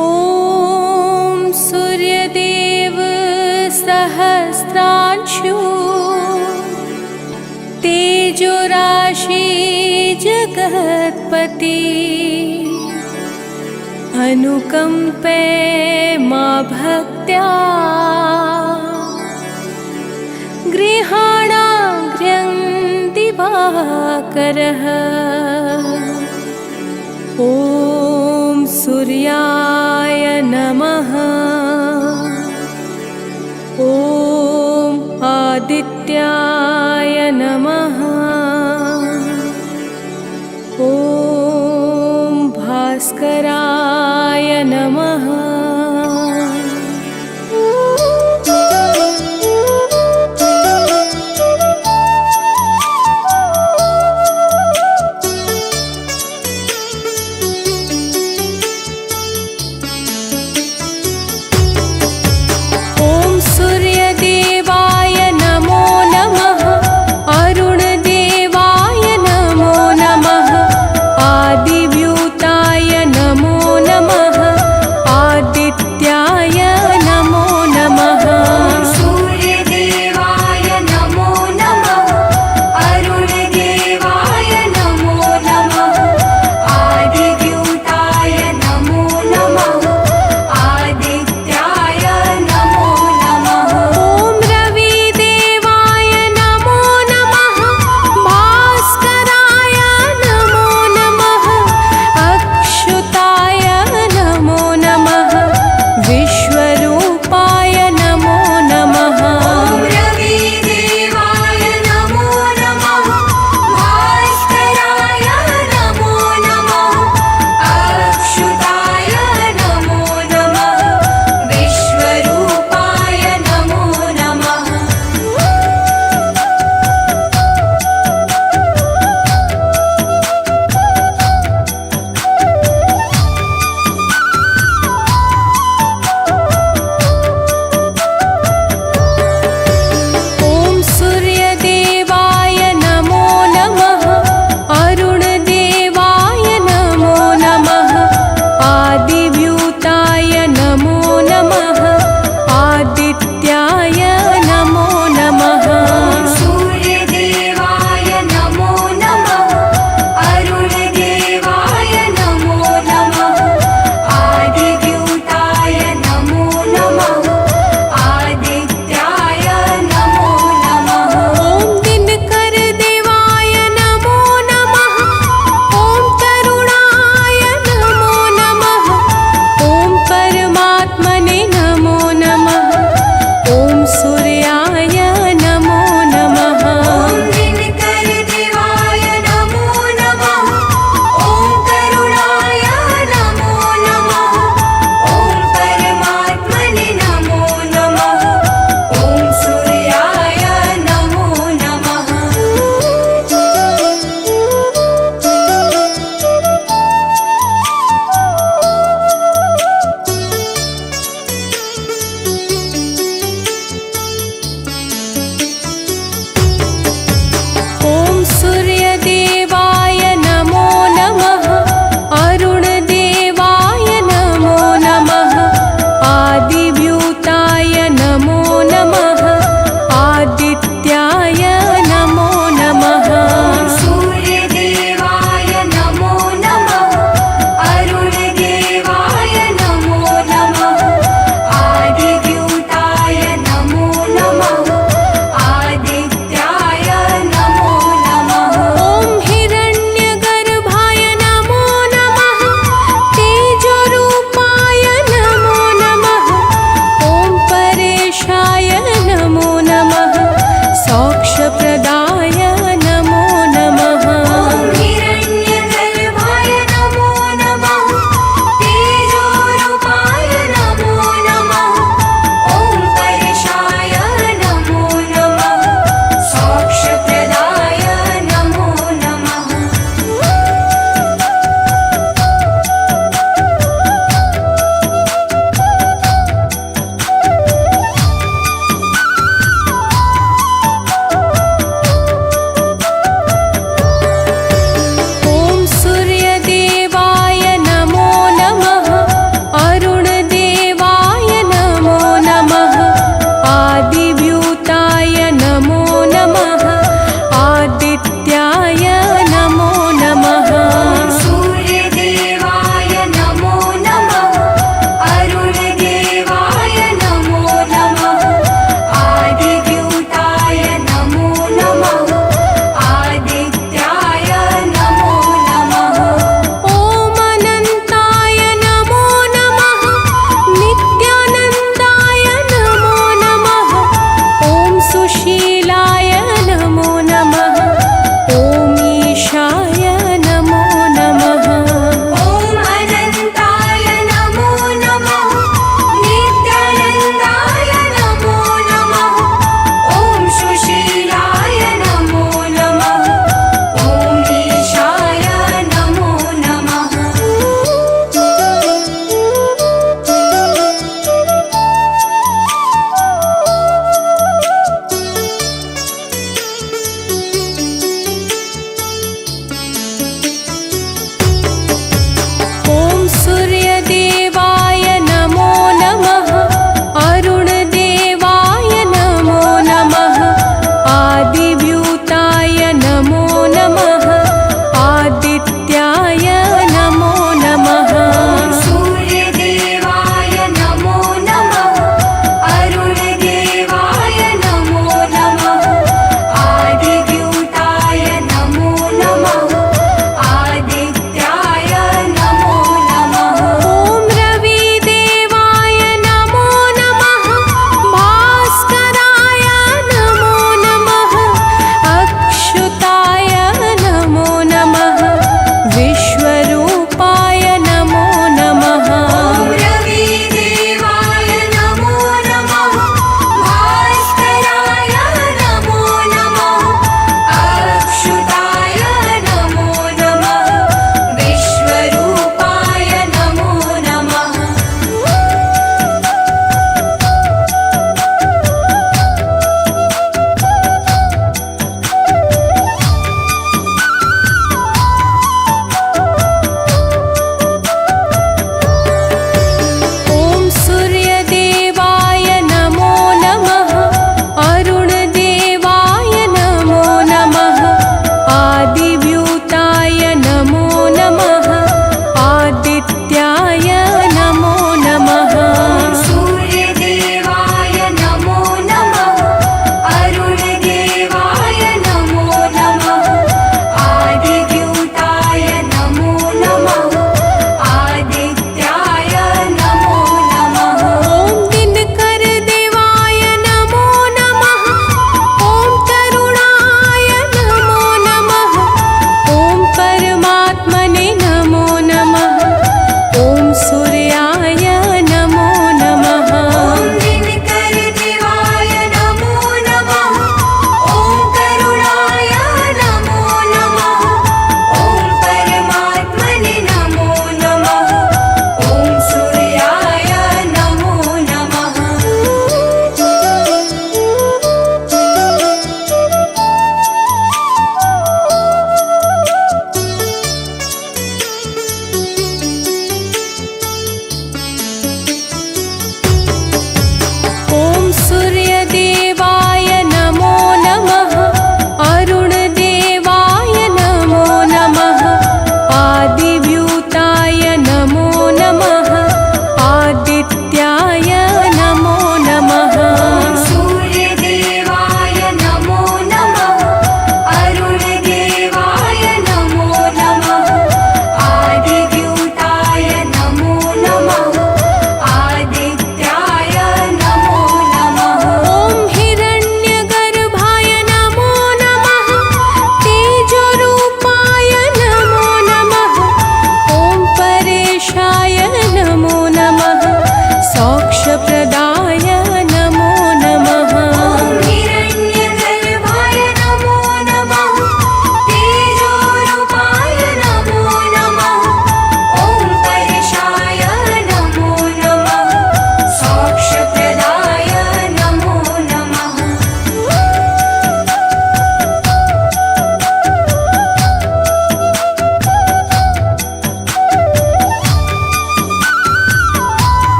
ॐ सूर्यदेव सहस्रांशु तेजोराशि जगत्पति अनुकंपे मा भक्त्या गृहाणाग्र्यं दिवाकरः। ॐ सूर्याय नमः। ॐ आदित्याय नमः। ॐ भास्कराय नमः।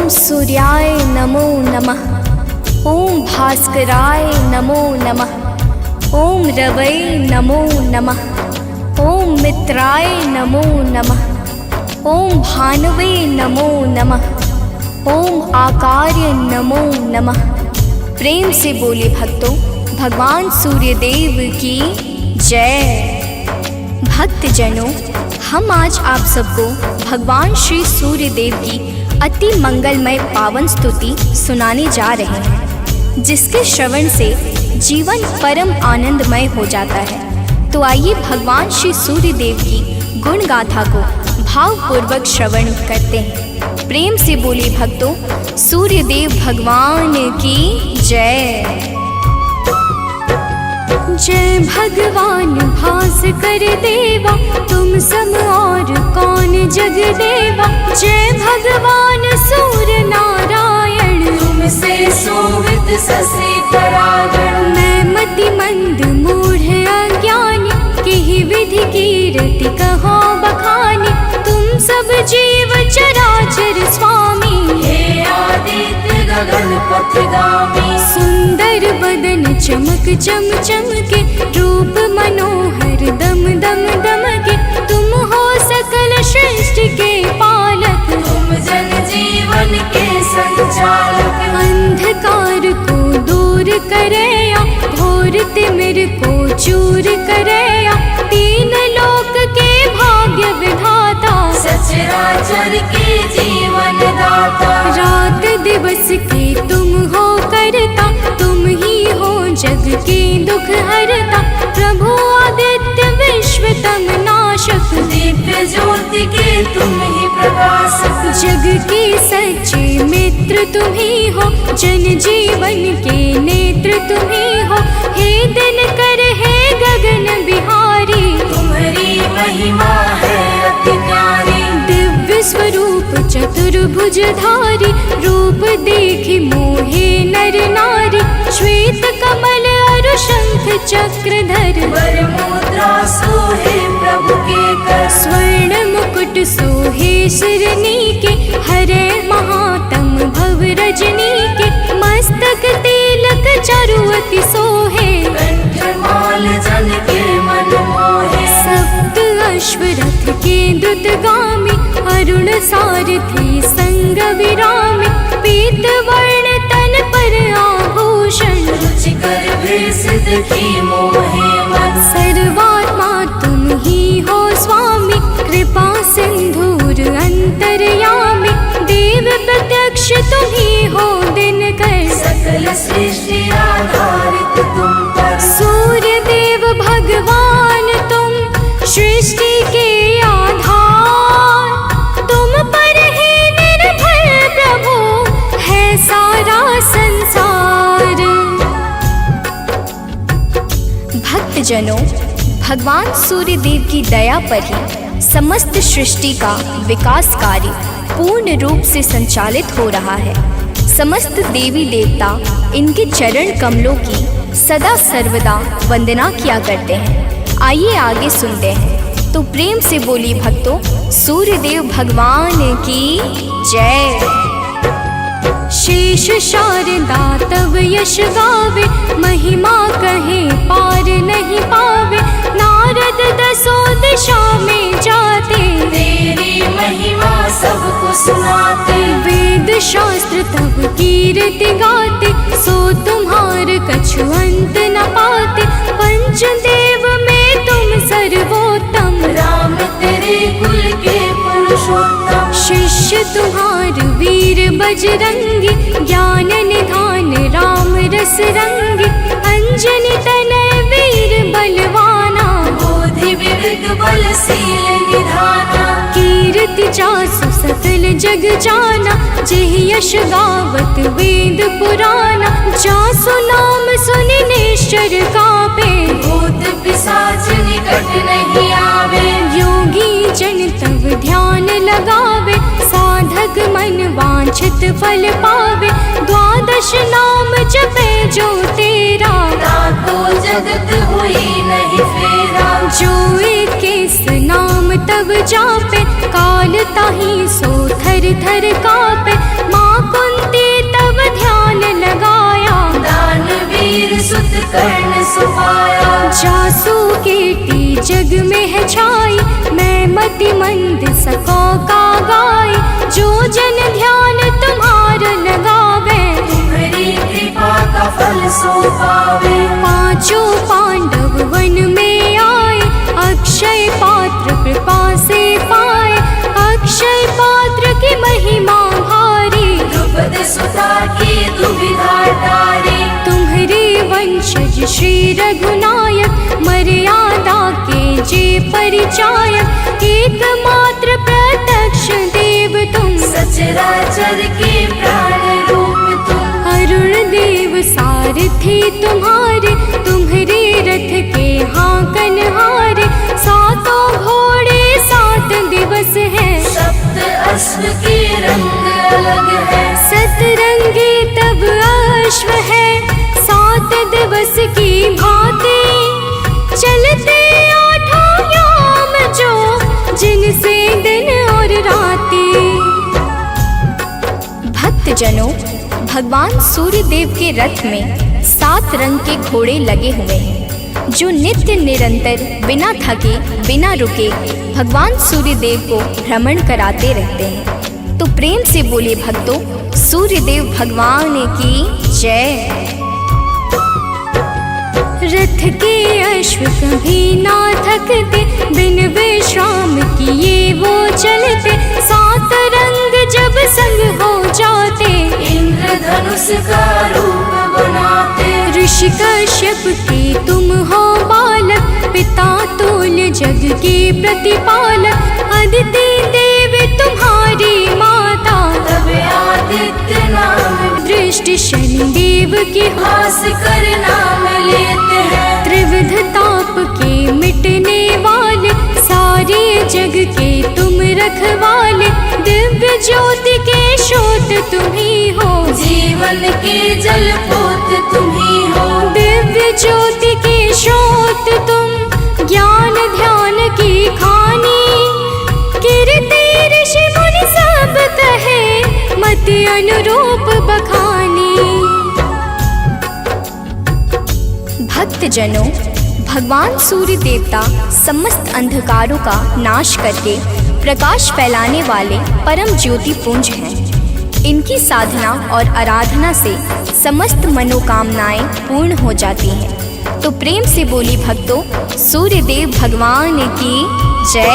ओम सूर्याय नमो नमः। ओम भास्कराय नमो नमः। ओम रवै नमो नमः। ओम मित्राय नमो नमः। ओम भानवे नमो नमः। ओम आकार्य नमो नमः। प्रेम से बोले भक्तों, भगवान सूर्यदेव की जय। भक्तजनों, हम आज आप सबको भगवान श्री सूर्यदेव की अति मंगलमय पावन स्तुति सुनाने जा रहे हैं, जिसके श्रवण से जीवन परम आनंदमय हो जाता है। तो आइए भगवान श्री सूर्यदेव की गुण गाथा को भावपूर्वक श्रवण करते हैं। प्रेम से बोले भक्तों, सूर्यदेव भगवान की जय। जय भगवान भास्कर देवा, तुम सम और कौन जग देवा। जय भगवान सूर्य नारायण, तुमसे शोभित शशि परागण। मैं मति मंद मूढ़ अज्ञानी, किहि विधि कीरति कहो बखानी। तुम सब जीव चराचर स्वामी, हे आदित्य गगन पथगामी। सुंदर बदन चमक चम चमके, रूप मनोहर दम दम दमके। तुम हो सकल सृष्टि के पालक, तुम जन जीवन के संचालक। अंधकार को दूर करया, घोर तिमिर को चूर करया। तीन लोक के भाग्य विधाता, सचराचर के जीवन दाता। रात दिवस के तुम हो करता, तुम ही हो जग के दुख हरता। प्रभु आदित्य विश्वतम नाशक, दिव्य ज्योति के तुम ही प्रकाशक। जग के सच्चे मित्र तुम ही हो, जन जीवन के नेत्र तुम ही हो। हे दिनकर हे गगन बिहारी, तुम्हारी महिमा है अति न्यारी। दिव्य स्वरूप चतुर्भुजधारी, रूप देखि मोहे नर नारी। श्वेत कमल अरु शंख चक्रधर, वर मुद्रा सोहे प्रभु के कर। स्वर्ण मुकुट सोहे शिरनी के, हरे महातम भव रजनी के। मस्तक तिलक चारुअति सोहे, कंठमाल जन के मन मोहे। सप्त अश्वरथ के द्रुतगामी, अरुण सारथी संग विरामी। पीत वर्ण तन पर आभूषण, रुचिकर भेष देखी मोहे मन। सर्वात्मा तुम ही हो स्वामी, कृपा सिंधुर अंतर्यामी। देव प्रत्यक्ष तुम ही हो दिनकर, सकल सृष्टि आधारित तुम पर। सूर्य देव भगवान तुम सृष्टि के आधार। तुम पर ही निर्भर प्रभु है सारा संसार। भक्तजनों, भगवान सूर्यदेव की दया पर ही समस्त सृष्टि का विकास कार्य पूर्ण रूप से संचालित हो रहा है। समस्त देवी देवता इनके चरण कमलों की सदा सर्वदा वंदना किया करते हैं। आइए आगे सुनते हैं। तो प्रेम से बोली भक्तों, सूर्यदेव भगवान की जय। शेष शारदा तव यश गावे, महिमा कहे पार नहीं पावे। नारद दसों दिशा में जाते, तेरी महिमा सबको सुनाते। वेद शास्त्र तब कीर्ति गाते, सो तुम्हार कछु अंत न पाते। पंचदेव में तुम सर्वोत्तम, राम तेरे कुल के पुरुषोत्तम। शिष्य तुम्हार वीर बजरंगी, ज्ञान निधान राम रस रंगी। अंजनी तनय वीर बलवाना, बोधि विवेक बलशील निधाना। कीर्ति जासु सकल जग जाना, जेह यश गावत वेद पुराना। जासु नाम सुनि निश्चर कापे, भूत पिशाच निकट नहीं आवे। योगी जन तव ध्यान लगावे, साधक मन वांछित फल पावे। द्वादश नाम जपे जो तेरा, ताको जगत हुई नहीं फेरा। जो इक्कीस नाम तब जापे, काल ताहि सो थर थर कापे। माँ कुंती तब ध्यान लगाया, दानवीर सुत कर्ण सुपाया। जासु कीर्ति जग में है छाई, मैं मति मंद सको का गाय। जो जन ध्यान तुम्हारा लगावे, तुम्हारी कृपा का फल सो पावे। पांचों पांडव वन में आए, अक्षय पात्र कृपा से पाए। अक्षय पात्र की महिमा भारी, द्रुपद सुता की दुविधा टारी। तुम्हारे वंशज श्री रघुनायक, मर्यादा के जे परिचायक। एकमात्र प्रत्यक्ष देव तुम, सचराचर के प्राण रूप तुम। अरुण देव सारथी तुम्हारे, तुम्हारे रथ के हाकन हारे। सातों घोड़े 7 दिवस है, सप्त अश्व के रंग अलग है। सतरंगी तब अश्व है, 7 दिवस की भांति। चलते 8 याम जो, जिनसे दिन और राती। भक्तजनों, भगवान सूर्य देव के रथ में 7 रंग के घोड़े लगे हुए हैं, जो नित्य निरंतर बिना थके बिना रुके भगवान सूर्य देव को भ्रमण कराते रहते हैं। तो प्रेम से बोले भक्तों, सूर्य देव भगवान की जय। रथ के अश्व कभी ना थकते, बिन विश्राम किए वो चलते। 7 रंग जब संग हो जाते, इंद्रधनुष का रूप बनाते। ऋषि कश्यप के तुम हो बालक, पिता तुल्य जग के प्रतिपालक। अदिति देव तुम्हारी माता, तब आदित्य नाम दृष्टि शनि देव की हास कर नाम लेते हैं। त्रिविध ताप के मिटने वाले, सारे जग के तुम रखवाले। दिव्य ज्योति के स्रोत तुम ही हो, जीवन के जल पोत तुम ही हो। दिव्य ज्योति के स्रोत तुम, ज्ञान ध्यान की खानी। कीर्ति ऋषि मुनि सब कहे, मति अनुरूप बखानी। भक्तजनों, भगवान सूर्य देवता समस्त अंधकारों का नाश करके प्रकाश फैलाने वाले परम ज्योति पुंज हैं। इनकी साधना और आराधना से समस्त मनोकामनाएं पूर्ण हो जाती हैं। तो प्रेम से बोली भक्तों, सूर्य देव भगवान की जय।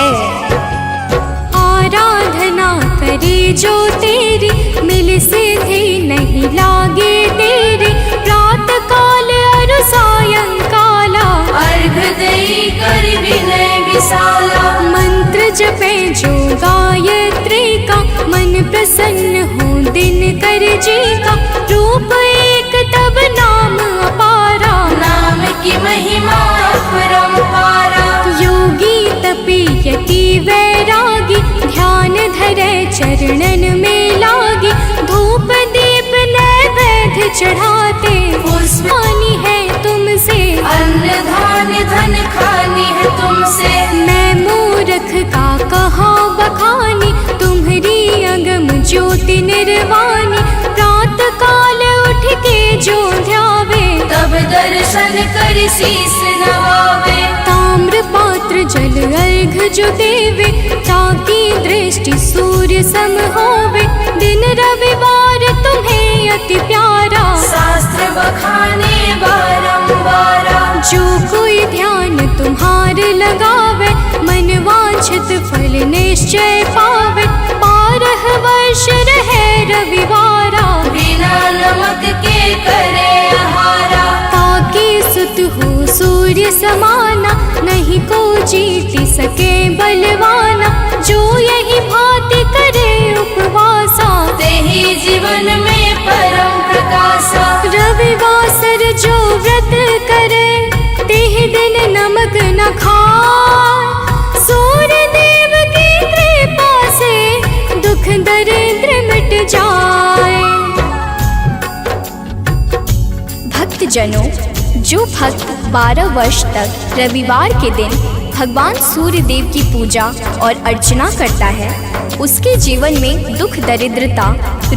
आराधना करे जो तेरी, मिल सिद्धि नहीं लागे तेरी। प्रात काल और सायंकाला, अर्घ देई कर विनय विशाला। मंत्र जपे जो गायत्री का, मन प्रसन्न हो दिन कर जी का। रूप एक तब नाम अपारा, नाम की महिमा अपरंपारा। योगी तपी यति वैरागी, ध्यान धरे चरणन में लागी। धूप दीप नैवेद्य चढ़ाते, पुष्पानी है तुमसे। अन्न धान्य धन खानी है तुमसे। मैं मूर्ख का कहाँ बखानी, तुम्हारी अगम ज्योति निर्वाणी। प्रात काल उठ के जो ध्यावे, तब दर्शन कर शीस नवावे। ताम्र पात्र जल अर्घ जो देवे, ताकि दृष्टि सूर्य सम होवे। दिन रविवार तुम्हें अति प्यारा, शास्त्र बखाने बारंबारा। जो कोई ध्यान तुम्हारे लगावे, मन वांछित फल निश्चय पावे। 12 वर्ष रहे रविवारा, बिना नमक के करे आहारा। ताकि सुत हो सूर्य समाना, नहीं को जीत सके बलवाना। जो यही भांति करे उपवासा, तेहि जीवन में परम प्रकाशा। रविवासर जो व्रत करे, तेह दिन नमक न खाए। सूर्य देव की कृपा से दुख दरिद्र मिट जाए। भक्तजनों, जो भक्त 12 वर्ष तक रविवार के दिन भगवान सूर्य देव की पूजा और अर्चना करता है, उसके जीवन में दुख दरिद्रता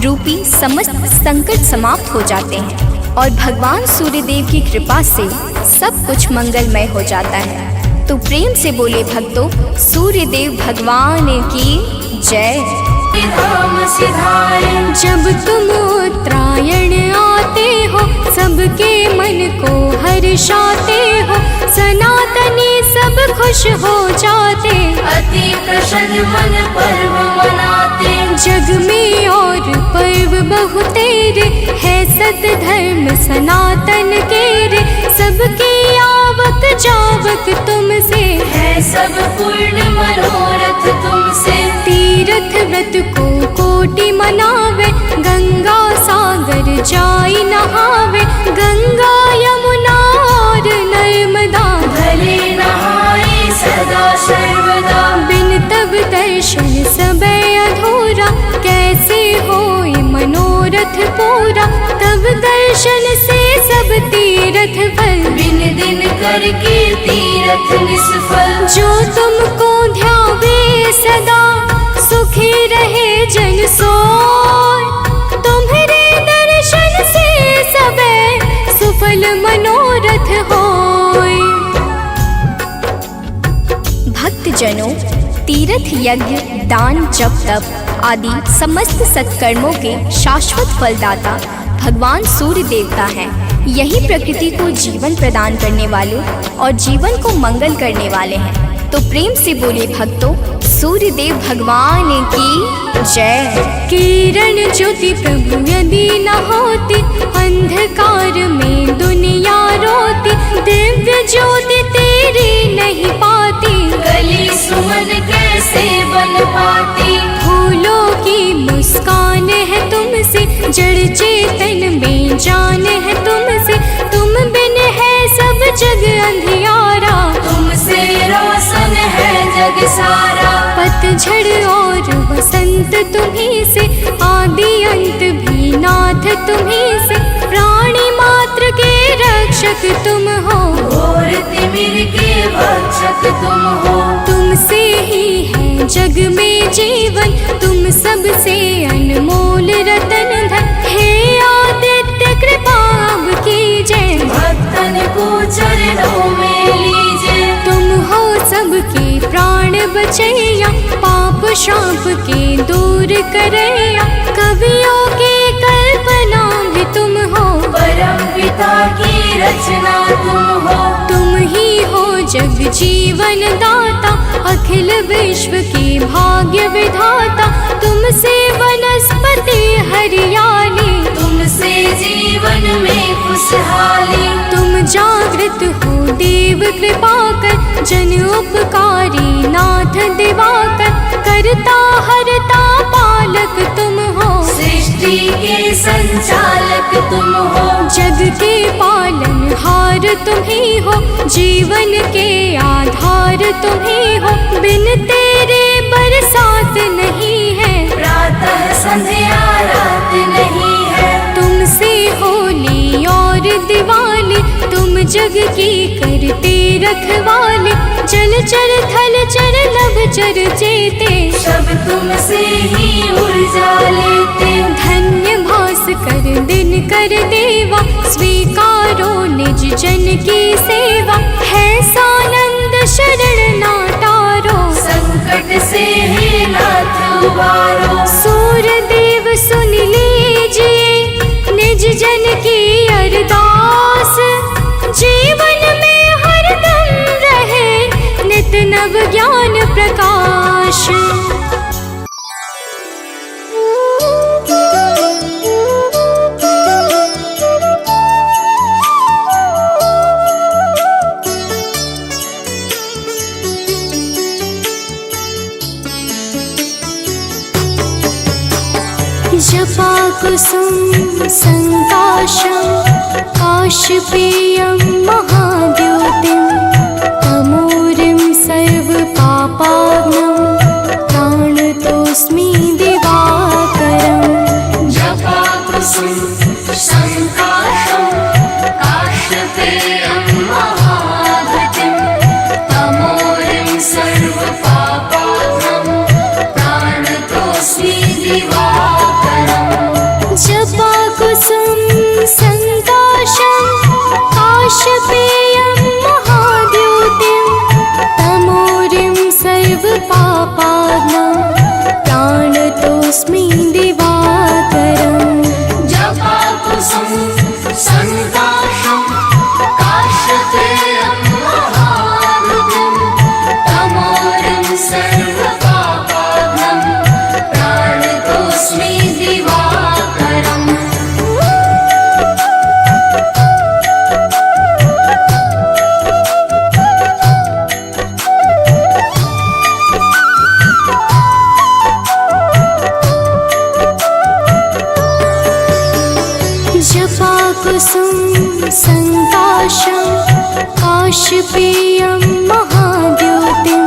रूपी समस्त संकट समाप्त हो जाते हैं और भगवान सूर्यदेव की कृपा से सब कुछ मंगलमय हो जाता है। तो प्रेम से बोले भक्तों, सूर्यदेव भगवान की जय। धाम सिधाए जब तुम उत्तरायण आते हो, सबके मन को हर्षाते हो, सनातनी सब खुश हो जाते, अति प्रसन्न मन पर्व मनाते। जग में और पर्व बहु तेरे, है सत धर्म सनातन के रे, सबकी आवक जावक तुमसे, है सब पूर्ण मनोरथ तुमसे। तीर्थ व्रत को कोटि मनावे, गंगा सागर जाई नहावे, गंगा यमुना और नर्मदा, भले नहाए सदा सर्वदा। बिन तब दर्शन सबे अधूरा, कैसे होए मनोरथ पूरा, तब दर्शन से सब तीर्थ फल, बिन दिन करके तीरथ निष्फल। जो तुमको ध्यावे सदा, सुखी रहे जन सोय, तुम्हारे दर्शन से सबे सुफल मनोरथ होय। भक्तजनों, तीर्थ यज्ञ दान जप तप आदि समस्त सत्कर्मों के शाश्वत फलदाता भगवान सूर्य देवता हैं। यही प्रकृति को जीवन प्रदान करने वाले और जीवन को मंगल करने वाले हैं। तो प्रेम से बोले भक्तों, सूर्यदेव भगवान की जय। किरण ज्योति प्रभु यदि न होती, अंधकार में दुनिया रोती, दिव्य ज्योति तेरी नहीं पाती, गली सुमन कैसे बन पाती। फूलों की मुस्कान है तुमसे, जड़ चेतन में जान है तुमसे, तुम बिन है सब जग अंधियारा, तुमसे रोशन है जग सारा। पतझड़ और बसंत तुम्ही से, आदि अंत भी नाथ तुम्ही से, प्राणी मात्र के रक्षक तुम हो, घोर तिमिर के भक्षक तुम हो। तुमसे ही है जग में जीवन, तुम सबसे अनमोल रतन धन, हे आदित्य कृपा अब कीजिए, भक्तन को चरणों में लीजिए। तुम हो सबके प्राण बचैया, पाप शाप के दूर करैया, कवियों की कल्पना भी तुम हो, परम पिता की रचना तुम हो। तुम ही हो जग जीवन दाता, अखिल विश्व की भाग्य विधाता, तुमसे वनस्पति हरियाली, तुमसे जीवन में खुशहाली। तुम जागृत हो देव कृपा कर, जन उपकारी नाथ दिवाकर, करता हरता पालक तुम हो, सृष्टि के संचालक तुम हो। जग के पालन हार तुम ही हो, जीवन के आधार तुम ही हो, बिन तेरे बरसात नहीं है, प्रातः संध्या रात नहीं है। तुमसे होली और दिवाली, तुम जग की करते रखवाले, जल चर थल चर नभ चर जेते, सब तुमसे ही ऊर्जा लेते। धन्य भास कर दिन कर देवा, स्वीकारो निज जन की सेवा, है सानंद शरण नाटारो, संकट से हे नाथ उबारो। सूर्य देव सुन लीजिए निज जन की अरदास, जीवन में हरदम रहे नित नव ज्ञान प्रकाश। जपा कुसुम संकाशं, काशपेयं महाद्योतिं, तमोरिं सर्वपापाग्नं, प्राणतोऽस्मि दिवाकरम्। जपा कुसुम संकाशं, काशपेयं महाद्युतिं, तमोरिं सर्वपापाग्नं, प्राणतोऽस्मि दिवाकरम्। जपाकुसुम संकाशं काशपेयं महाद्योतिं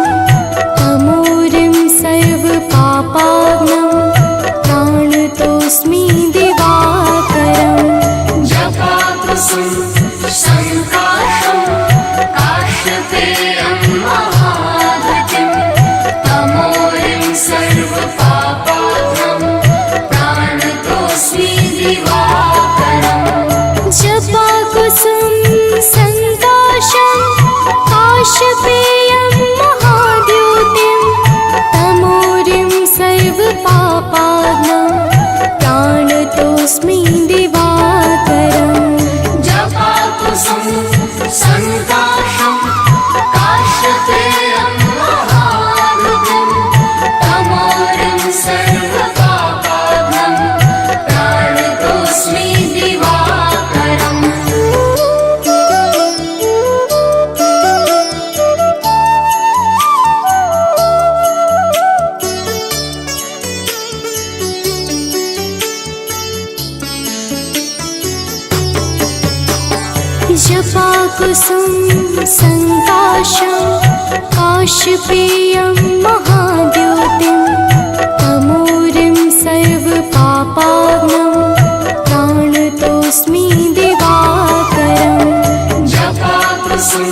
तमोरिं सर्वपापाग्नं प्राणतोऽस्मि दिवाकरम् जपाकुसुम संकाशं काशपेयं महाद्युतिं तमोरिं सर्वपापाग्नं प्राणतोऽस्मि दिवाकरम् जपाकुसुम संकाशं काशपेयं महाद्योतिं तमोरिं सर्वपापाग्नं प्राणतोऽस्मि दिवाकरम् जपाकुसुम संकाशं काशपेयं महाद्युतिं तमोरिं सर्वपापाग्नं प्राणतोऽस्मि दिवाकरम् जपाकुसुम संकाशं काशपेयं महाद्योतिं तमोरिं सर्वपापाग्नं प्राणतोऽस्मि दिवाकरम् जपाकुसुम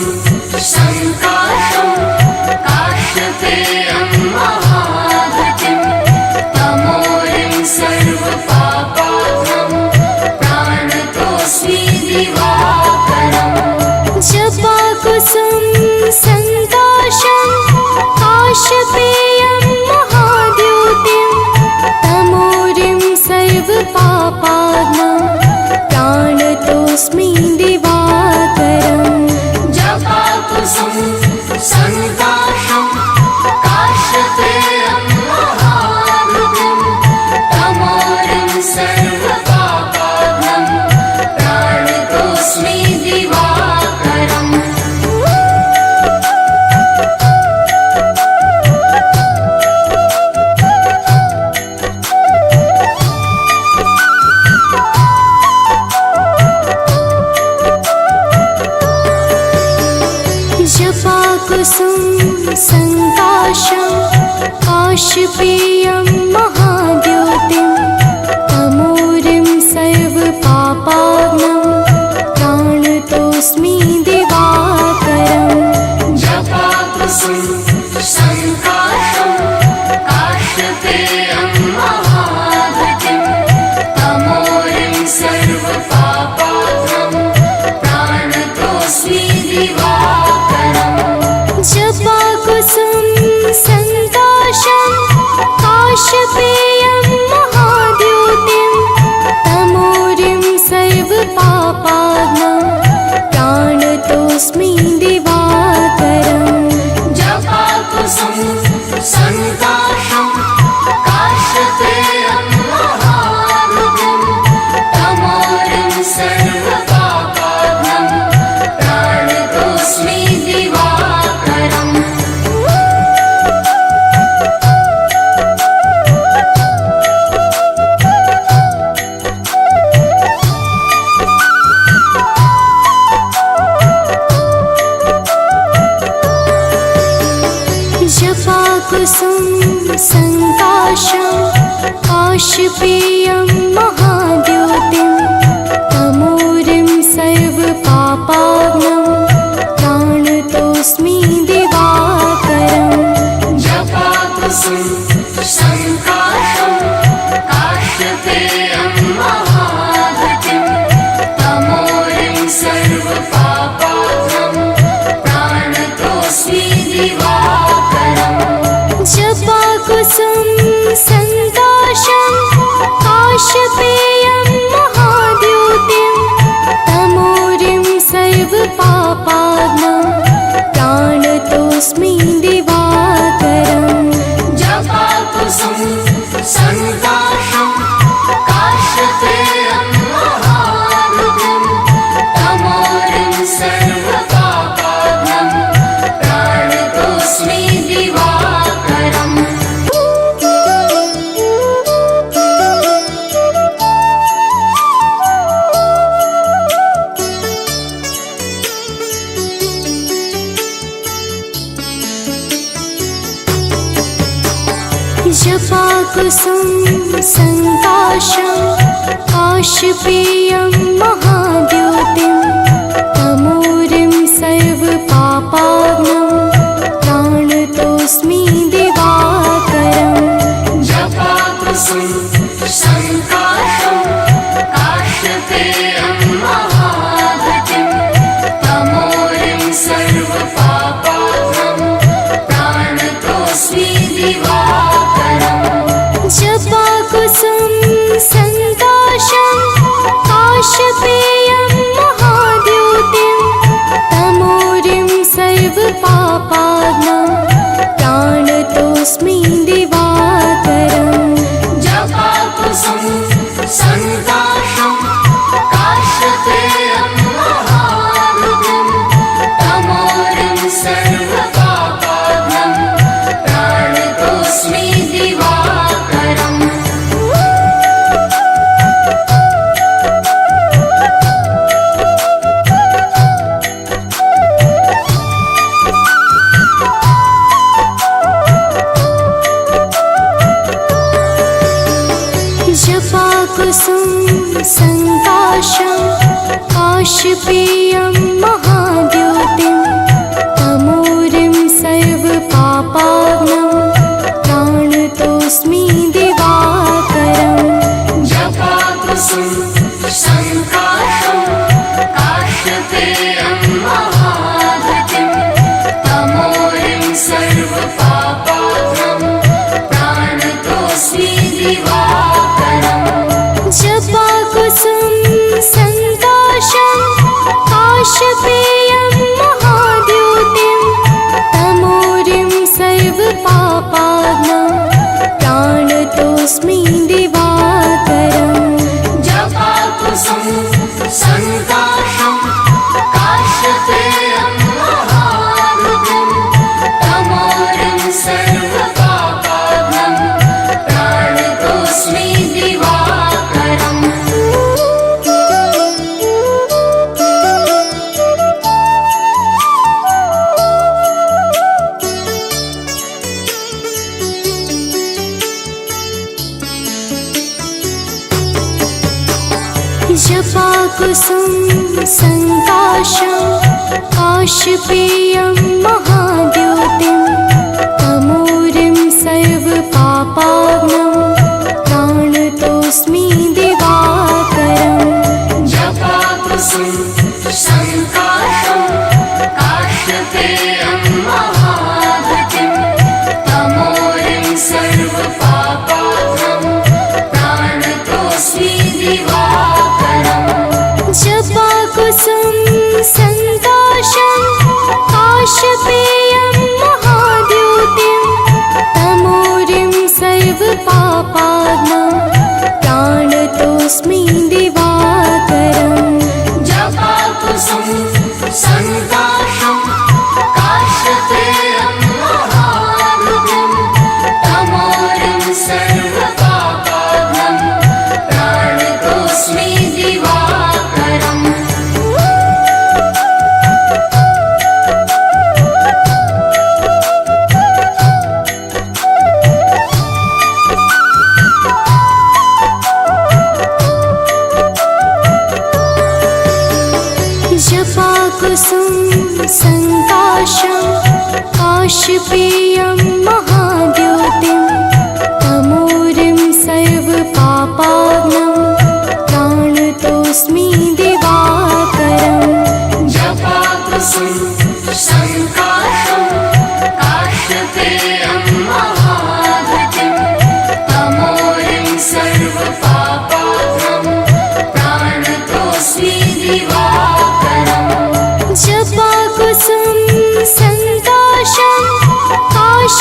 संकाशं काशपेयं महाद्युतिं तमोरिं सर्वपापाग्नं प्राणतोऽस्मि दिवाकरम् जपाकुसुम संकाशं काशपेयं महाद्योतिं तमोरिं सर्वपापाग्नं प्राणतोऽस्मि दिवाकरम् जपाकुसुम संकाशं काशपेयं महाद्युतिं तमोरिं सर्वपापाग्नं प्राणतोऽस्मि दिवाकरम् जपाकुसुम संकाशं काशपेयं महाद्योतिं तमोरिं सर्वपापाग्नं प्राणतोऽस्मि दिवाकरम् जपाकुसुम संकाशं काशपेयं महाद्युतिं तमोरिं सर्वपापाग्नं प्राणतोऽस्मि दिवाकरम् जपाकुसुम संकाशं काशपेयं महाद्योतिं तमोरिं सर्वपापाग्नं प्राणतोऽस्मि दिवाकरम् जपाकुसुम संकाशं काशपेयं महाद्युतिं तमोरिं सर्वपापाग्नं प्राणतोऽस्मि दिवाकरम् जपाकुसुम संकाशं काशपेयं महाद्योतिं तमोरिं सर्वपापाग्नं प्राणतोऽस्मि दिवाकरम् जपाकुसुम संकाशं काशपेयं महाद्युतिं तमोरिं सर्वपापाग्नं प्राणतोऽस्मि दिवाकरम् जपाकुसुम संकाशं काशपेयं महाद्योतिं तमोरिं सर्वपापाग्नं प्राणतोऽस्मि दिवाकरम् जपाकुसुम संकाशं काशपेयं महाद्युतिं तमोरिं सर्वपापाग्नं प्राणतोऽस्मि दिवाकरम् काशपेयं महाद्योतिं तमोरिं सर्वपापाग्नं प्राणतोऽस्मि दिवाकरम् जपाकुसुम संकाशं काशपेयं महाघटिं तमोरिं सर्वपापाग्नं प्राणतोऽस्मि दिवाकरम् जपाकुसुम संकाशं काशपेयं महाद्योतिं तमोरिं सर्वपापाग्नं प्राणतोऽस्मि दिवाकरम् जपाकुसुम संकाशं काशपेयं महाघटिं तमोरिं सर्वपापाग्नं प्राणतोऽस्मि दिवाकरम् जपाकुसुम संकाशं काशपेयं महाद्योतिं तमोरिं सर्वपापाग्नं प्राणतोऽस्मि दिवाकरम् जपाकुसुम संकाशं काशपेयं महाघटिं तमोरिं सर्वपापाग्नं प्राणतोऽस्मि दिवाकरम् जपाकुसुम संकाशं काशपेयं महाद्योतिं तमोरिं सर्वपापाग्नं प्राणतोऽस्मि दिवाकरम् जपाकुसुम संकाशं काशपेयं महाघटिं तमोरिं सर्वपापाग्नं प्राणतोऽस्मि दिवाकरम् जपाकुसुम संकाशं काशपेयं महाद्योतिं तमोरिं सर्वपापाग्नं प्राणतोऽस्मि दिवाकरम् जपाकुसुम संकाशं काशपेयं महाघटिं तमोरिं सर्वपापाग्नं प्राणतोऽस्मि दिवाकरम् जपाकुसुम संकाशं काशपेयं महाद्योतिं तमोरिं सर्वपापाग्नं प्राणतोऽस्मि दिवाकरम् जपाकुसुम संकाशं काशपेयं महाघटिं तमोरिं सर्वपापाग्नं प्राणतोऽस्मि दिवाकरम् जपाकुसुम संकाशं काशपेयं महाद्योतिं तमोरिं सर्वपापाग्नं प्राणतोऽस्मि दिवाकरम् जपाकुसुम संकाशं काशपेयं महाघटिं तमोरिं सर्वपापाग्नं प्राणतोऽस्मि दिवाकरम्। जपाकुसुम संकाशं काश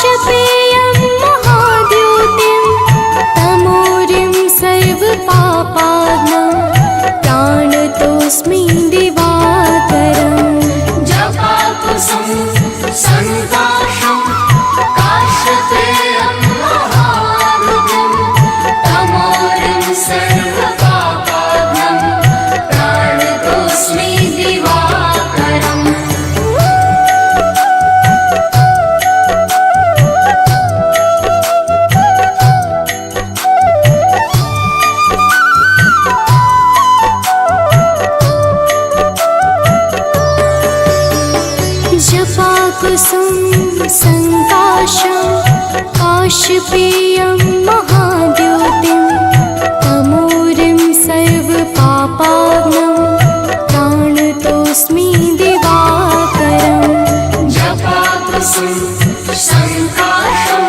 जपाकुसुम संकाशं काशपेयं महाद्योतिं तमोरिं सर्वपापाग्नं प्राणतोऽस्मि दिवाकरम्। जपाकुसुम संकाशं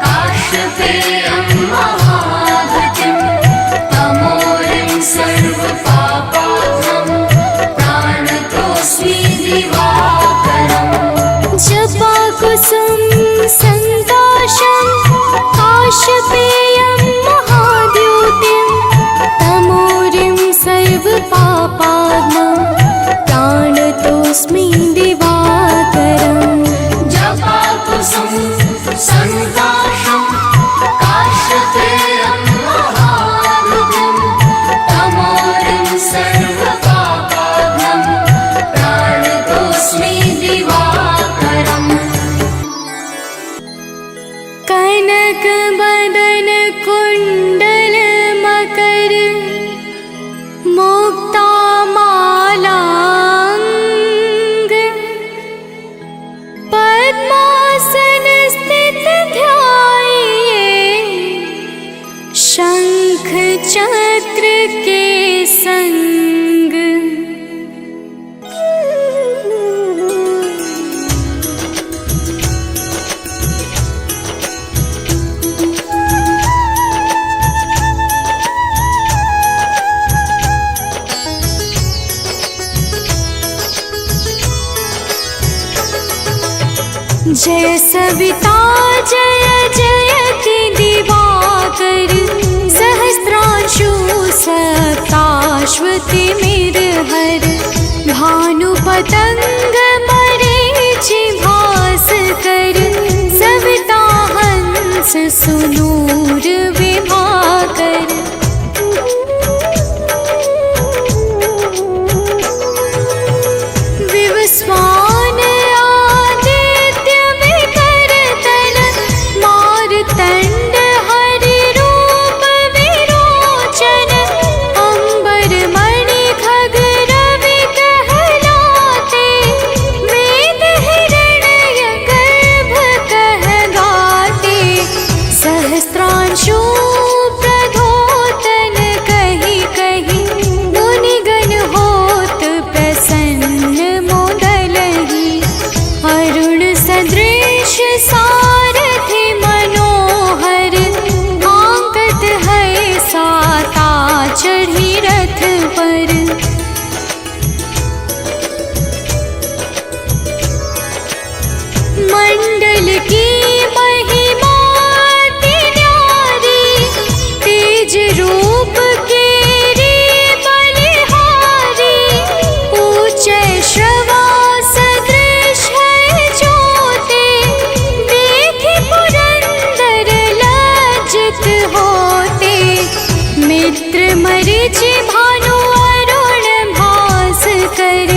काशपेयं महाद्युतिं तमोरिं सर्वपापाग्नं प्राणतोऽस्मि दिवाकरम्। जपाकुसुम संकाशं काशपेयं महाद्योतिं तमोरिं सर्वपापाग्नं प्राणतोऽस्मि दिवाकरम्। जपाकुसुम संकाशं काशपेयं महाद्युतिं तमोरिं सर्वपापाग्नं प्राणतोऽस्मि दिवाकरम्। कनक बदन कुंडल मकर मुक्ता मालांग पद्मासन स्थित ध्याये शंख चक्र के संग। जय सविता जय जयति दिवाकर सहस्रांशु सप्ताश्वति मिरहर भानुपतंग मरीचि भास्कर सविता हंस सुनूर विभाकर। विवस्वान आदित्य विकरतन मारतंड हरि रूप विरोचन अंबर मणि खग रवि कहलाते वेद हिरण्य गर्भ कह गाते सहस्त्रांशु प्रधोतन कही कही मुनिगण होत प्रसन्न मोदलहि अरुण सदृश सारथि मनोहर आंकत है साता चढ़ी रथ पर। मंडल की महिमा अति न्यारी तेज रूप केरी बलिहारी ऊंचे श्रवा सदृश है ज्योति देखि पुरंदर लज्जित होते। मित्र मरीचि भानु अरुण भास्कर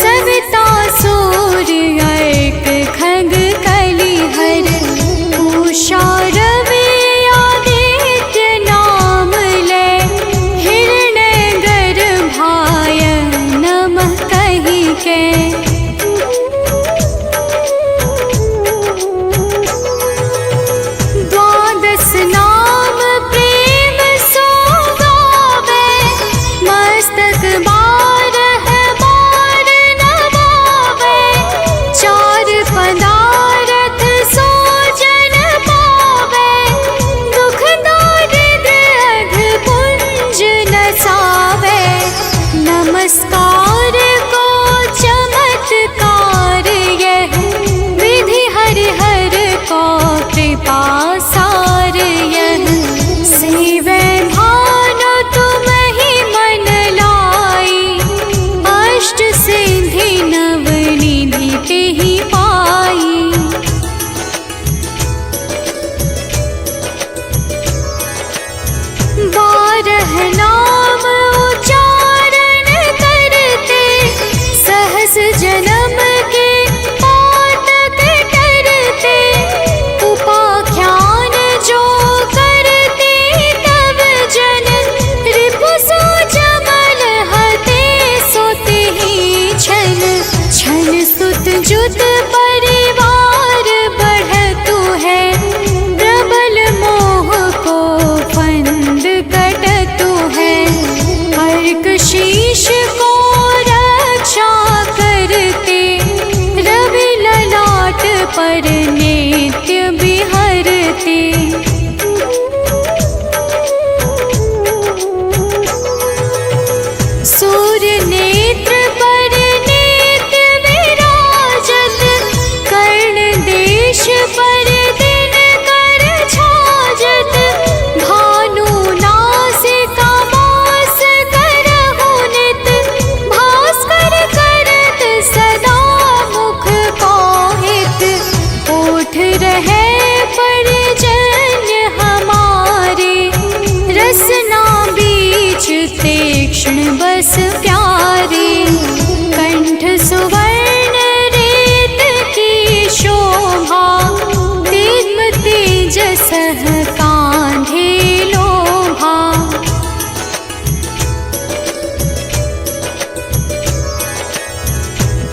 सविता सूर्य अर्क खग कलिहर उषा रवि आदित्य नाम ले हिरण्य गर्भाय नमः कहि के। द्वादश नाम प्रेम सो गावे पर नित्य विहरते। सूर्य नेत्र पर नित्य विराजत, कर्ण देश पर दिन कर छाजत। भानु नासिका मास करहु नित, भास्कर करत सदा मुख पाहित। ओठ रहे परजन्य हमारे, रसना बीच तीक्ष्ण बस प्यारे। कंठ सुवर्ण रेत की शोभा, दिव्य तेजसः कांधे लोभा।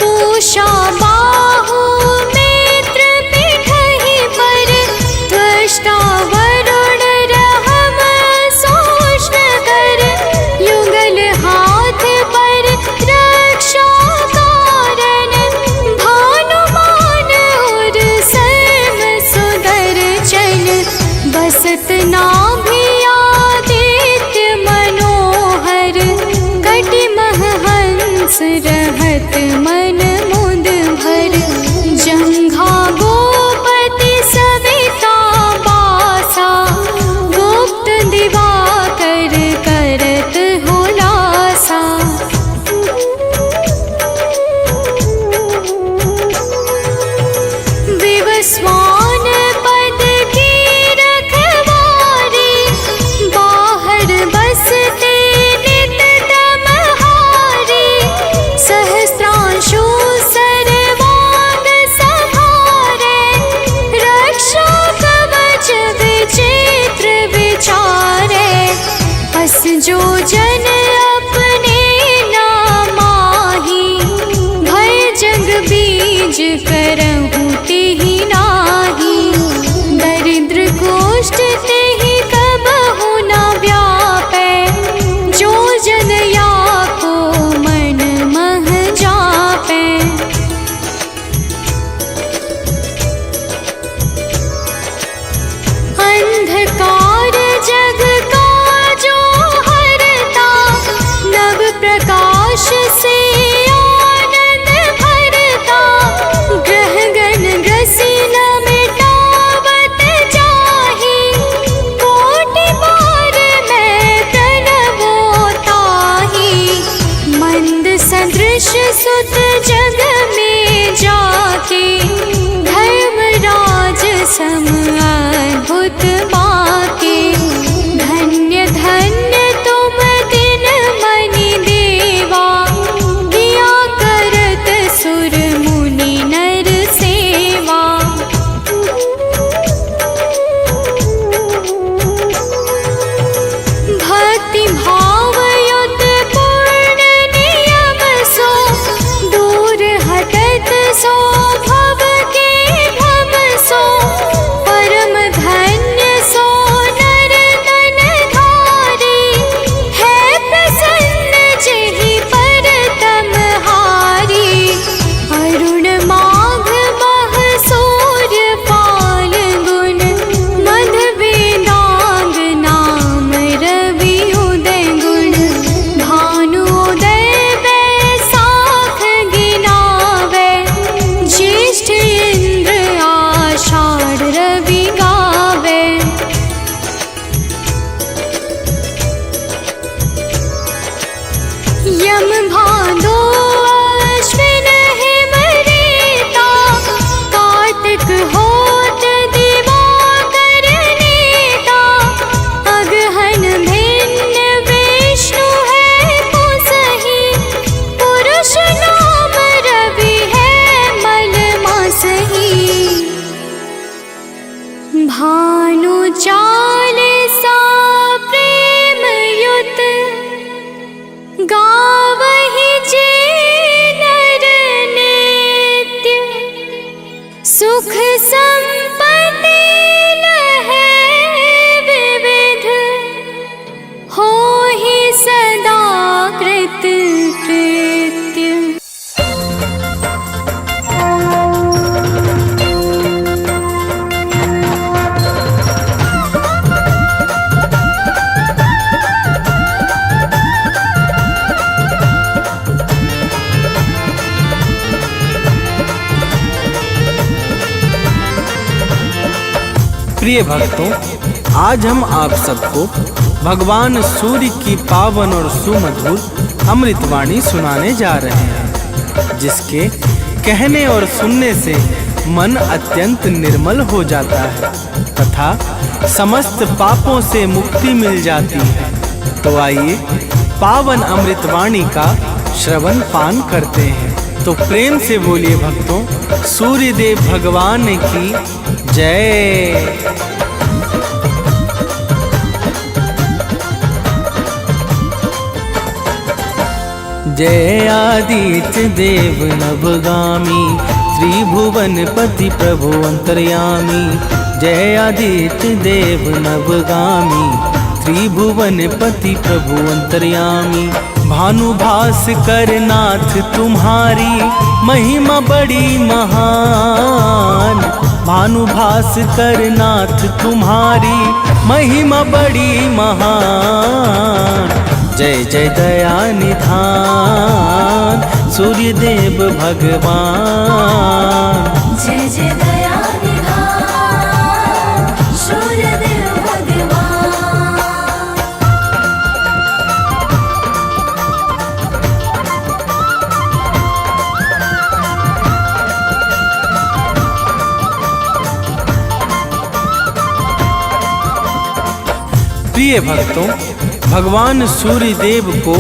पूषा बाहु नेत्र पिठहि पर, त्वष्टा वरुण रहम सोष्ण कर। युगल हाथ पर रक्षा कारण, भानुमान और सर्व सुदर्शन। बसत नाभि आदित्य मनोहर, कटिमह हंस रहत मन मुद भर। जंघा गोपति सविता बासा, गुप्त दिवाकर करत हुलासा। विवस्वान पद की रखवारी, बाहर बसते नित तमहारी। सहस्त्रांशु सर्वांग संहारे, रक्षा कवच विचित्र विचारे। अस जो जन अपने नामाही, भय जग बीज करहु तेहि नाही। दरिद्र गोष्ठ तेहि कबहु न व्यापै, जो जन या को मन मह जापै। अंधकार जग का जो हरता, नव प्रकाश से आनंद भरता। ग्रह गण ग्रसी न मिटावत जाहि, कोटि बार मैं प्रणवो ताहि। मंद सदृश सुत जग में जाके, धर्मराज सम अद्भुत बाके। धन्य धन्य तुम दिन मनि देवा, किया करत सुर मुनि नर सेवा। भक्ति भाव युत पूर्ण नियम सो, दूर हटत सो भव के भव सो। परम प्रिय भक्तों, आज हम आप सबको भगवान सूर्य की पावन और सुमधुर अमृतवाणी सुनाने जा रहे हैं, जिसके कहने और सुनने से मन अत्यंत निर्मल हो जाता है तथा समस्त पापों से मुक्ति मिल जाती है। तो आइए पावन अमृतवाणी का श्रवण पान करते हैं। तो प्रेम से बोलिए भक्तों, सूर्यदेव भगवान की जय। जय आदित्य देव नवगामी, त्रिभुवन पति प्रभु अंतर्यामी। जय आदित्य देव नवगामी, त्रिभुवन पति प्रभु अंतर्यामी। भानुभास्कर नाथ तुम्हारी महिमा बड़ी महान। भानुभास्कर नाथ तुम्हारी महिमा बड़ी महान। जय जय दया निधान सूर्यदेव भगवान। जय जय दया निधान सूर्यदेव भगवान। प्रिय भक्तों, भगवान सूर्यदेव को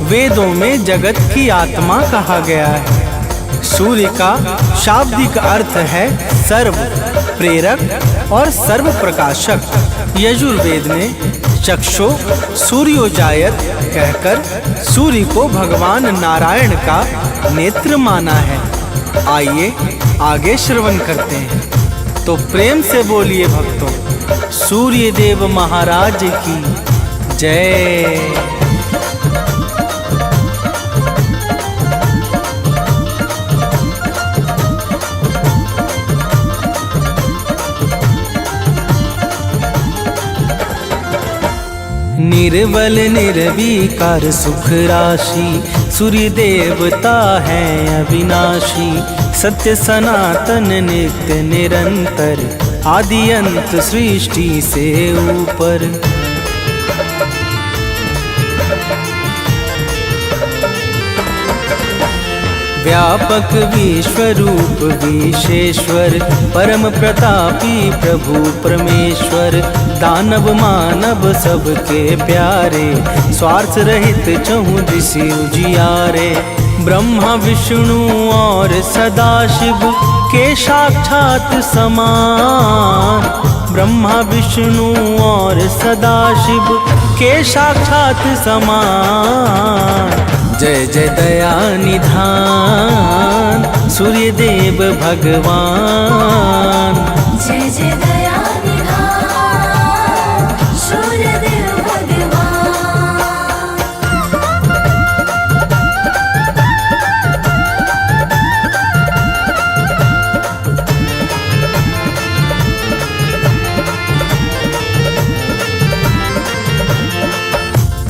वेदों में जगत की आत्मा कहा गया है। सूर्य का शाब्दिक अर्थ है सर्व प्रेरक और सर्व प्रकाशक। यजुर्वेद ने चक्षो सूर्योजायत कहकर सूर्य को भगवान नारायण का नेत्र माना है। आइए आगे श्रवण करते हैं। तो प्रेम से बोलिए भक्तों, सूर्यदेव महाराज की जय। निर्बल निर्विकार सुख राशि, सूर्य देवता है अविनाशी। सत्य सनातन नित्य निरंतर, आदि अंत सृष्टि से ऊपर। व्यापक विश्वरूप विशेश्वर, परम प्रतापी प्रभु परमेश्वर। दानव मानव सबके प्यारे, स्वार्थ रहित चहुँ दिशि उजियारे। ब्रह्मा विष्णु और सदाशिव के साक्षात समान। ब्रह्मा विष्णु और सदाशिव के साक्षात समान। जय जय दया निधान सूर्यदेव भगवान। जय जय दया निधान सूर्यदेव भगवान।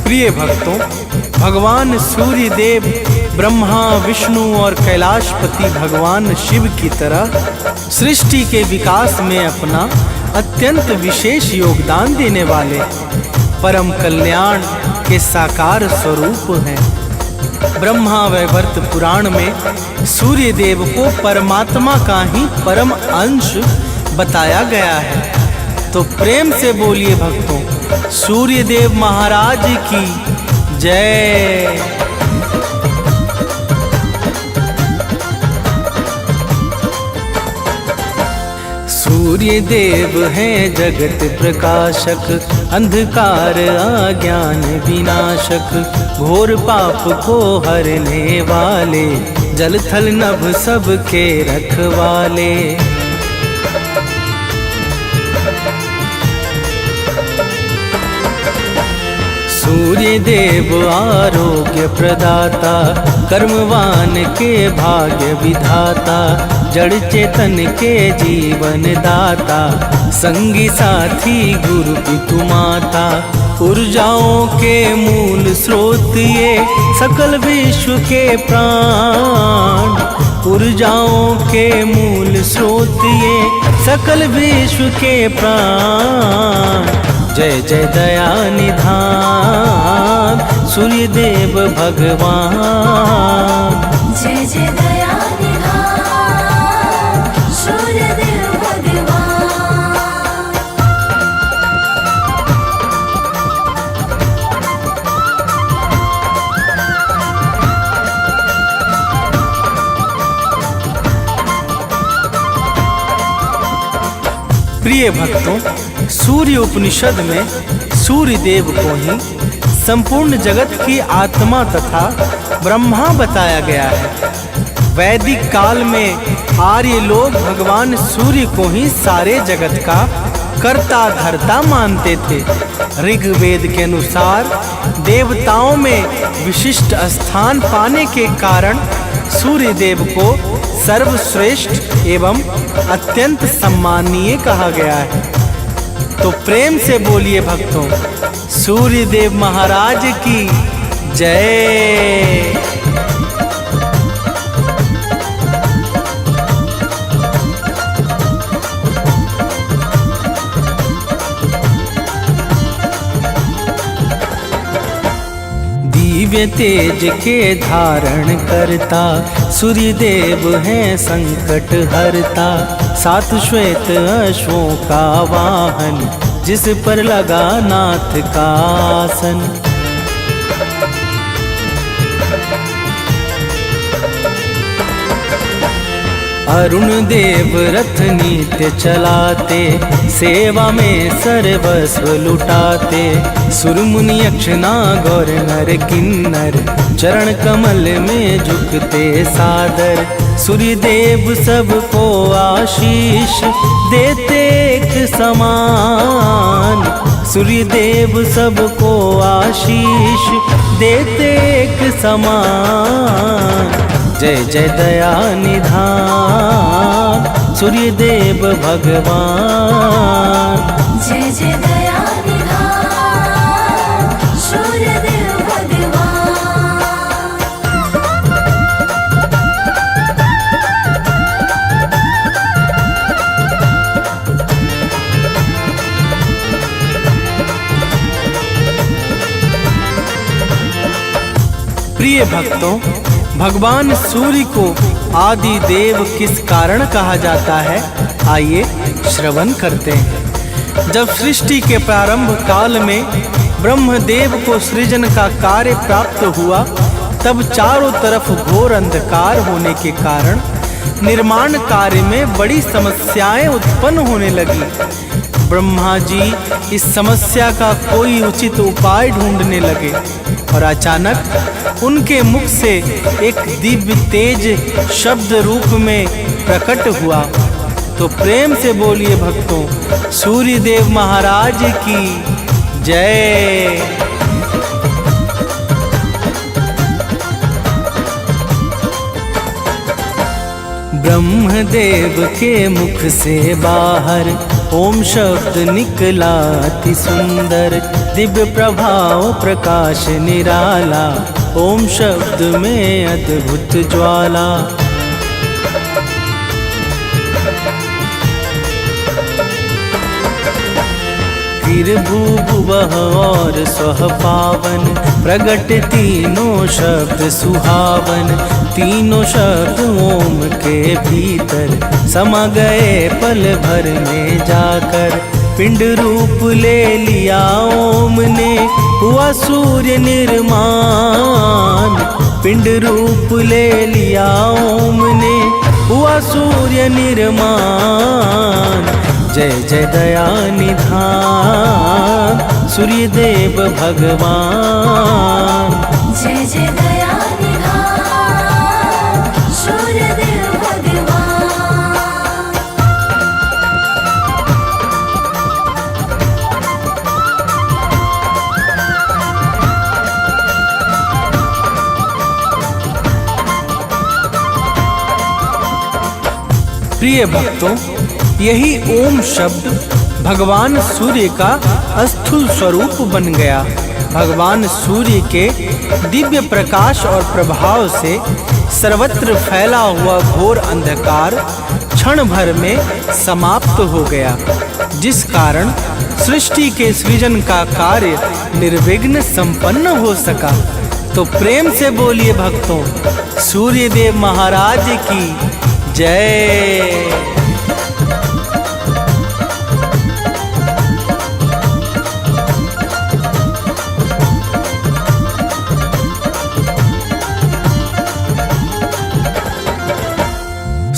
प्रिय भक्तों, भगवान सूर्यदेव ब्रह्मा विष्णु और कैलाशपति भगवान शिव की तरह सृष्टि के विकास में अपना अत्यंत विशेष योगदान देने वाले परम कल्याण के साकार स्वरूप हैं। ब्रह्मा वैवर्त पुराण में सूर्यदेव को परमात्मा का ही परम अंश बताया गया है। तो प्रेम से बोलिए भक्तों, सूर्यदेव महाराज की जय। सूर्यदेव हैं जगत प्रकाशक, अंधकार अज्ञान विनाशक। घोर पाप को हरने वाले, जल थल नभ सबके रखवाले। सूर्यदेव आरोग्य प्रदाता, कर्मवान के भाग्य विधाता। जड़ चेतन के जीवन दाता, संगी साथी गुरु पितु माता। ऊर्जाओं के मूल स्रोत ये, सकल विश्व के प्राण। ऊर्जाओं के मूल स्रोत ये, सकल विश्व के प्राण। जय जय दया निधान सूर्य देव भगवान। जय जय दया निधान सूर्य देव भगवान। प्रिय भक्तों, सूर्य उपनिषद में सूर्य देव को ही संपूर्ण जगत की आत्मा तथा ब्रह्मा बताया गया है। वैदिक काल में आर्य लोग भगवान सूर्य को ही सारे जगत का कर्ता धर्ता मानते थे। ऋग्वेद के अनुसार देवताओं में विशिष्ट स्थान पाने के कारण सूर्य देव को सर्वश्रेष्ठ एवं अत्यंत सम्माननीय कहा गया है। तो प्रेम से बोलिए भक्तों, सूर्य देव महाराज की जय। दिव्य तेज के धारण करता सूर्य देव है संकट हरता। सात श्वेत अश्वों का वाहन जिस पर लगा नाथ का आसन। अरुण देव रथ नित्य चलाते सेवा में सर्वस्व लुटाते। सुर मुनि यक्ष नाग नर किन्नर चरण कमल में झुकते सादर। सूर्य देव सबको आशीष देते एक समान। सूर्य देव सबको आशीष देते एक समान। जय जय दया निधान सूर्य देव भगवान। जय जय दया निधान सूर्य देव भगवान। प्रिय भक्तों, भगवान सूर्य को आदि देव किस कारण कहा जाता है, आइए श्रवण करते हैं। जब सृष्टि के प्रारंभ काल में ब्रह्मदेव को सृजन का कार्य प्राप्त हुआ, तब चारों तरफ घोर अंधकार होने के कारण निर्माण कार्य में बड़ी समस्याएं उत्पन्न होने लगी। ब्रह्मा जी इस समस्या का कोई उचित उपाय ढूंढने लगे और अचानक उनके मुख से एक दिव्य तेज शब्द रूप में प्रकट हुआ। तो प्रेम से बोलिए भक्तों, सूर्य देव महाराज की जय। ब्रह्मदेव के मुख से बाहर ओम शब्द निकला अति सुंदर। दिव्य प्रभाव प्रकाश निराला, ओम शब्द में अद्भुत ज्वाला। फिर भूभुवः और स्वः पावन, प्रगट तीनों शब्द सुहावन। तीनों शब्द ओम के भीतर समा गए पल भर में जाकर। पिंड रूप ले लिया ओम ने, हुआ सूर्य निर्माण। पिंड रूप ले लिया ओम ने, हुआ सूर्य निर्माण। जय जय दया निधान सूर्य देव भगवान। जय जय दया निधान सूर्य देव भगवान। प्रिय भक्तों, यही ओम शब्द भगवान सूर्य का स्थूल स्वरूप बन गया। भगवान सूर्य के दिव्य प्रकाश और प्रभाव से सर्वत्र फैला हुआ घोर अंधकार क्षण भर में समाप्त हो गया, जिस कारण सृष्टि के सृजन का कार्य निर्विघ्न संपन्न हो सका। तो प्रेम से बोलिए भक्तों, सूर्य देव महाराज की जय।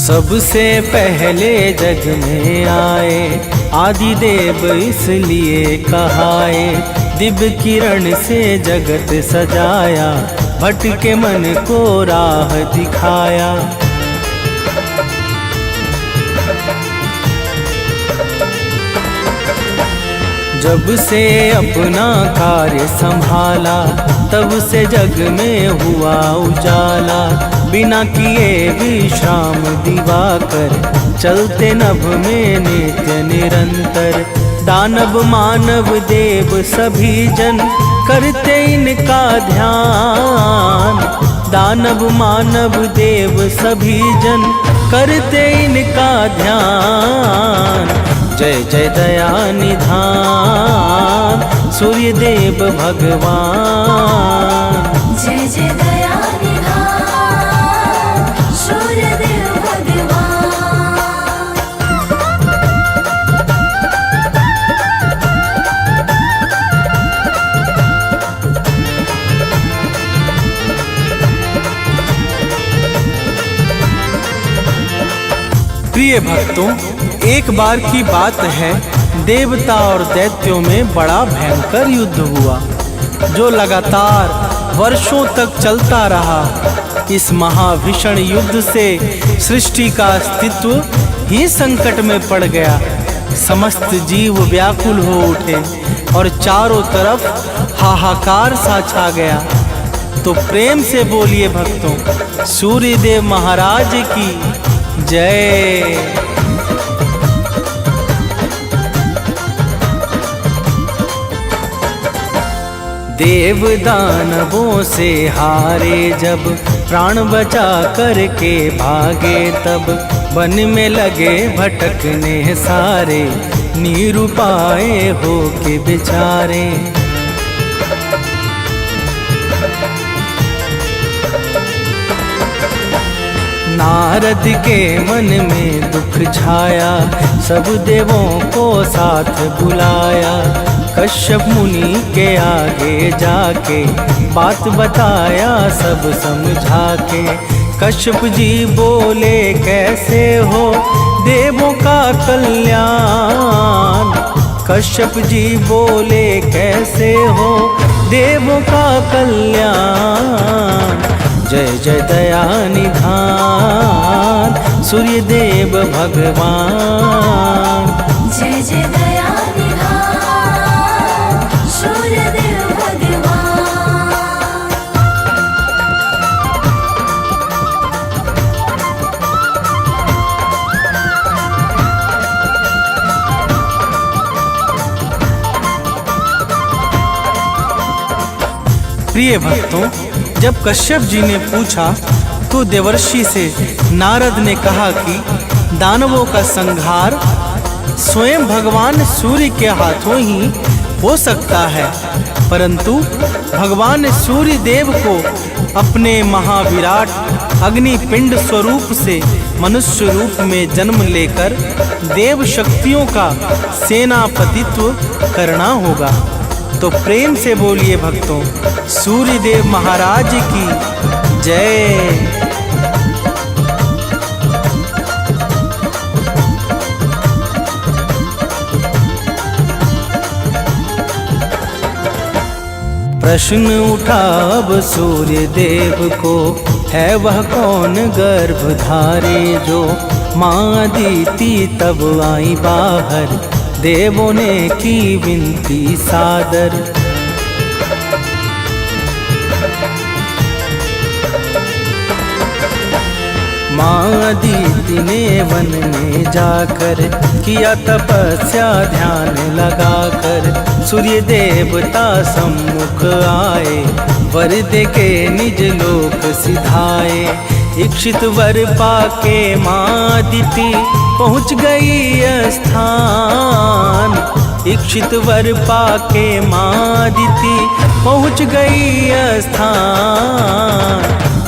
सबसे पहले जग में आए आदि देव इसलिए कहाए, दिव्य किरण से जगत सजाया, भटके मन को राह दिखाया। जब से अपना कार्य संभाला, तब से जग में हुआ उजाला, बिना किए विश्राम दिवाकर, चलते नभ में नित्य निरंतर। दानव मानव देव सभी जन करते इनका ध्यान, दानव मानव देव सभी जन करते इनका ध्यान। जय जय दया निधान सूर्य देव भगवान, जय जय दया निधान सूर्य देव भगवान। प्रिय भक्तों, एक बार की बात है, देवता और दैत्यों में बड़ा भयंकर युद्ध हुआ, जो लगातार वर्षों तक चलता रहा। इस महाभीषण युद्ध से सृष्टि का अस्तित्व ही संकट में पड़ गया। समस्त जीव व्याकुल हो उठे और चारों तरफ हाहाकार सा छा गया। तो प्रेम से बोलिए भक्तों, सूर्य देव महाराज की जय। देव दानवों से हारे जब, प्राण बचा करके भागे तब, वन में लगे भटकने सारे, निरुपाय हो के बेचारे। नारद के मन में दुख छाया, सब देवों को साथ बुलाया, कश्यप मुनि के आगे जाके बात बताया सब समझा के। कश्यप जी बोले कैसे हो देवों का कल्याण, कश्यप जी बोले कैसे हो देवों का कल्याण। जय जय दया निधान सूर्य देव भगवान, जय जय दया निधान सूर्य देव भगवान। प्रिय भक्तों, जब कश्यप जी ने पूछा तो देवर्षि से नारद ने कहा कि दानवों का संहार स्वयं भगवान सूर्य के हाथों ही हो सकता है, परंतु भगवान सूर्य देव को अपने महाविराट अग्नि पिंड स्वरूप से मनुष्य रूप में जन्म लेकर देव शक्तियों का सेनापतित्व करना होगा। तो प्रेम से बोलिए भक्तों, सूर्य देव महाराज की जय। प्रश्न उठा अब सूर्य देव को, है वह कौन गर्भधारी जो, माँ अदिति तब आई बाहर, देवों ने की विनती सादर। माँ अदिति ने वन में जाकर किया तपस्या ध्यान लगाकर, सूर्य देवता सम्मुख आए, वर दे के निज लोक सिधाए। इक्षित वर पाके माँ दिति पहुँच गई स्थान। इक्षित वर पाके माँ दिति पहुँच गई स्थान।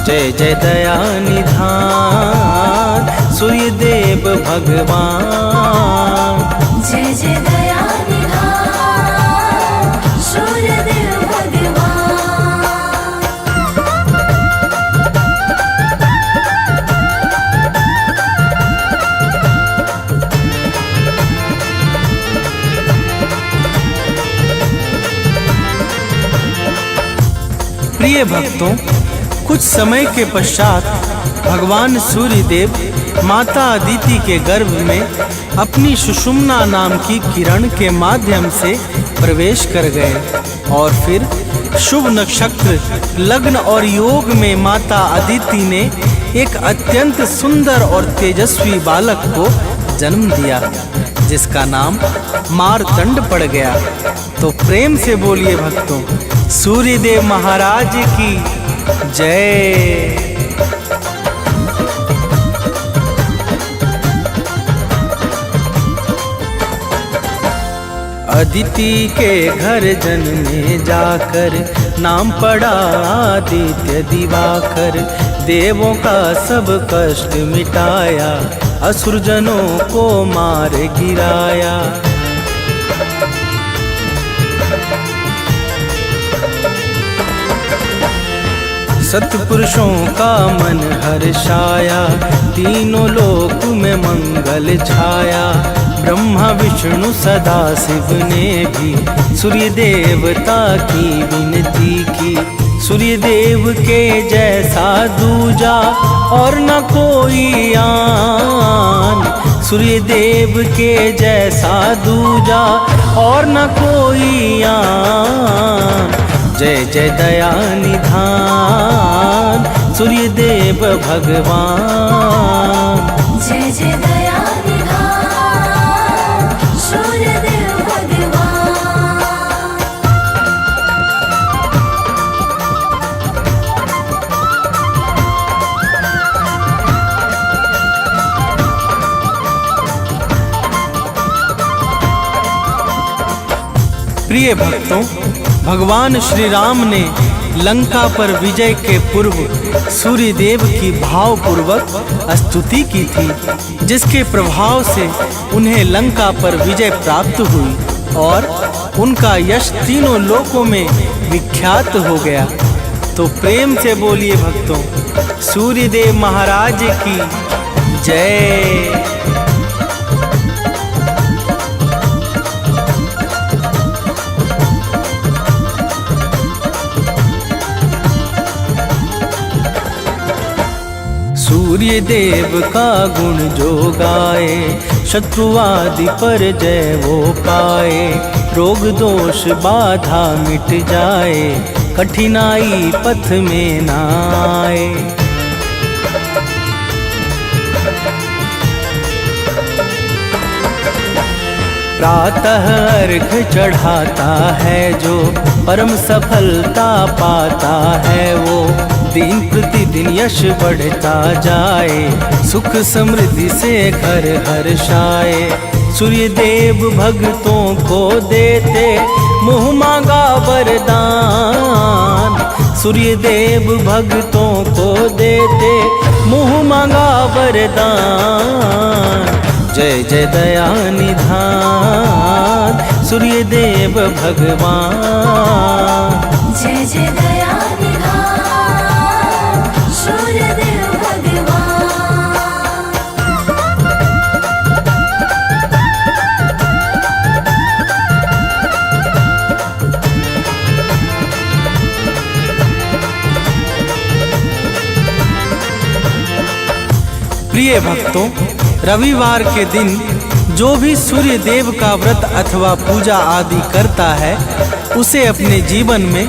जय जय दया निधान सूर्य देव भगवान। जय जय दया निधान सूर्य देव भगवान। प्रिय भक्तों, कुछ समय के पश्चात भगवान सूर्य देव माता अदिति के गर्भ में अपनी सुषुम्ना नाम की किरण के माध्यम से प्रवेश कर गए और फिर शुभ नक्षत्र, लग्न और योग में माता अदिति ने एक अत्यंत सुंदर और तेजस्वी बालक को जन्म दिया, जिसका नाम मार्तंड पड़ गया। तो प्रेम से बोलिए भक्तों, सूर्यदेव महाराज की जय। अदिति के घर जन्मे जाकर नाम पड़ा आदित्य दिवाकर। देवों का सब कष्ट मिटाया, असुर जनों को मार गिराया। सत्पुरुषों का मन हर्षाया, तीनों लोक में मंगल छाया। ब्रह्मा विष्णु सदा शिव ने भी सूर्य देवता की विनती की। सूर्य देव के जैसा दूजा और न कोई आन। सूर्य देव के जैसा दूजा और न कोई आन। जय जय दया निधान सूर्य देव भगवान। जय जय दया निधान सूर्य देव भगवान। प्रिय भक्तों, भगवान श्री राम ने लंका पर विजय के पूर्व सूर्य देव की भावपूर्वक स्तुति की थी, जिसके प्रभाव से उन्हें लंका पर विजय प्राप्त हुई और उनका यश तीनों लोकों में विख्यात हो गया। तो प्रेम से बोलिए भक्तों, सूर्य देव महाराज की जय। सूर्य देव का गुण जो गाए, शत्रु आदि पर जय वो पाए। रोग दोष बाधा मिट जाए, कठिनाई पथ में न आए। प्रातः अर्घ चढ़ाता है जो, परम सफलता पाता है वो। दिन प्रतिदिन यश बढ़ता जाए, सुख समृद्धि से घर हर्षाए। सूर्य देव भक्तों को देते मुँह मांगा वरदान। सूर्य देव भक्तों को देते मुँह मांगा वरदान। जय जय दया निधान सूर्य देव भगवान। जय जय दया निधान सूर्य देव भगवान। प्रिय भक्तों, रविवार के दिन जो भी सूर्य देव का व्रत अथवा पूजा आदि करता है, उसे अपने जीवन में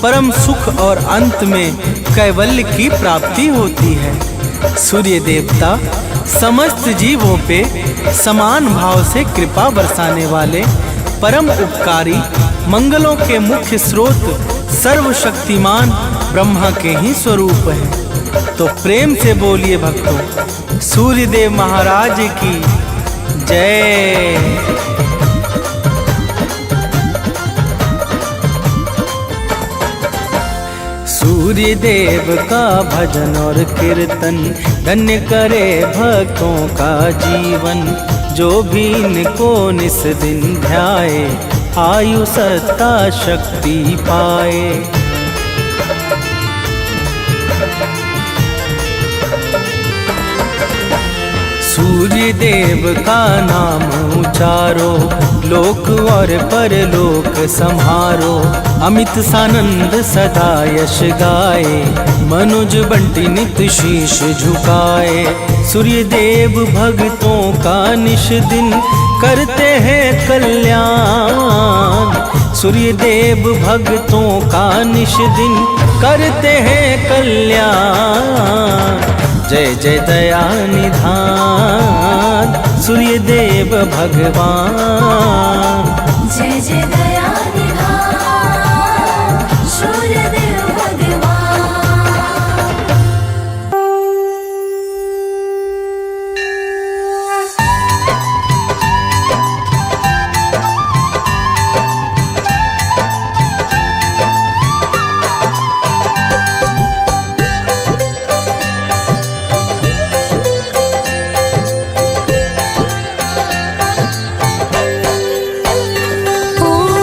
परम सुख और अंत में कैवल्य की प्राप्ति होती है। सूर्य देवता समस्त जीवों पे समान भाव से कृपा बरसाने वाले परम उपकारी, मंगलों के मुख्य स्रोत, सर्वशक्तिमान ब्रह्मा के ही स्वरूप हैं। तो प्रेम से बोलिए भक्तों, सूर्यदेव महाराज की जय। सूर्य देव का भजन और कीर्तन धन्य करे भक्तों का जीवन। जो भी इनको निस दिन ध्याए आयु सत्ता शक्ति पाए। सूर्य देव का नाम उचारो, लोक और परलोक संहारो। अमित सानंद सदा यश गाए, मनुज बंटी नित शीश झुकाए। सूर्य देव भक्तों का निश दिन करते हैं कल्याण। सूर्य देव भक्तों का निश दिन करते हैं कल्याण। जय जय दया निधान सूर्य देव भगवान। जय जय दया निधान सूर्य देव भगवान। ॐ